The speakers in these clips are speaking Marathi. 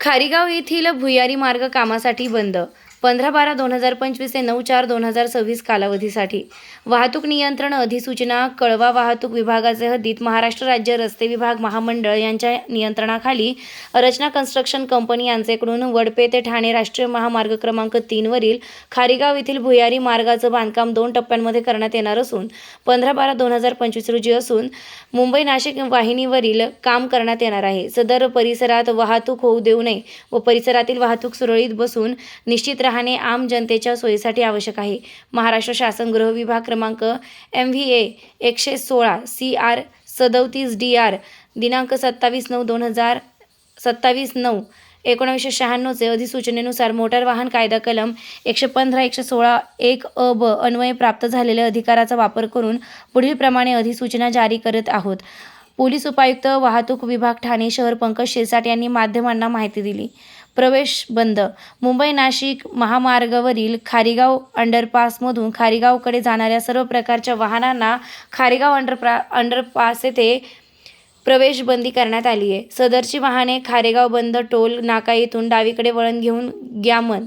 खारीगाव येथील भुयारी मार्ग कामासाठी बंद. 15/12/2025 ते 9/4/2026 कालावधीसाठी. वाहतूक नियंत्रण अधिसूचना. कळवा वाहतूक विभागाचे हद्दीत महाराष्ट्र राज्य रस्ते विभाग महामंडळ यांच्या नियंत्रणाखाली रचना कन्स्ट्रक्शन कंपनी यांचेकडून वडपे ते ठाणे राष्ट्रीय महामार्ग क्रमांक 3 वरील खारीगाव येथील भुयारी मार्गाचं बांधकाम 2 टप्प्यांमध्ये करण्यात येणार असून 15/12/2025 रोजी असून मुंबई नाशिक वाहिनीवरील काम करण्यात येणार आहे. सदर परिसरात वाहतूक होऊ देऊ नये व परिसरातील वाहतूक सुरळीत बसून निश्चित राहणे आम जनतेच्या सोयीसाठी आवश्यक आहे. महाराष्ट्र शासन गृह विभाग क्रमांक MVA 116 CR 37 DR दिनांक 27/9/1996 चे अधिसूचनेनुसार मोटार वाहन कायदा कलम 115-116 1 अ ब अन्वये प्राप्त झालेल्या अधिकाराचा वापर करून पुढील प्रमाणे अधिसूचना जारी करत आहोत. पोलीस उपायुक्त वाहतूक विभाग ठाणे शहर पंकज शिरसाट यांनी माध्यमांना माहिती दिली. प्रवेश बंद. मुंबई नाशिक महामार्गावरील खारीगाव अंडरपासमधून खारीगावकडे जाणाऱ्या सर्व प्रकारच्या वाहनांना खारीगाव अंडरपास येथे प्रवेश बंदी करण्यात आली आहे. सदरची वाहने खारेगाव बंद टोल नाका येथून डावीकडे वळण घेऊन ग्यामन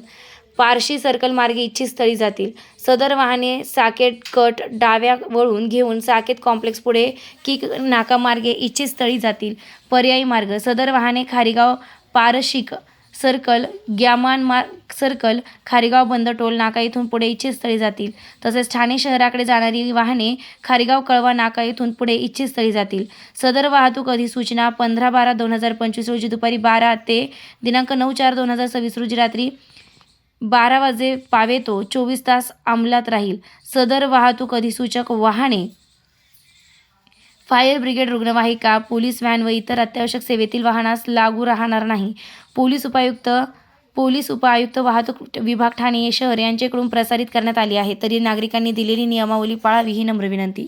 पारशी सर्कल मार्गे इच्छित स्थळी जातील. सदर वाहने साकेत कट डाव्या वळून घेऊन साकेत कॉम्प्लेक्स पुढे किक नाकामार्गे इच्छित स्थळी जातील. पर्यायी मार्ग. सदर वाहने खारीगाव पारशिक सर्कल ग्यामान सर्कल खारीगाव बंद टोल नाका येथून पुढे इच्छित स्थळी जातील. तसेच ठाणे शहराकडे जाणारी वाहने खारीगाव कळवा नाका येथून पुढे इच्छित स्थळी जातील. सदर वाहतूक अधिसूचना 15/12/2025 रोजी दुपारी 12 ते दिनांक 9/4/2026 रोजी रात्री 12 वाजे पावेतो 24 तास अंमलात राहील. सदर वाहतूक अधिसूचक वाहने फायर ब्रिगेड, रुग्णवाहिका, पोलीस व्हॅन व इतर अत्यावश्यक सेवेतील वाहनास लागू राहणार नाही. पोलीस उपायुक्त वाहतूक विभाग ठाणे शहर यांच्याकडून प्रसारित करण्यात आली आहे. तरी नागरिकांनी दिलेली नियमावली पाळावी ही नम्र विनंती.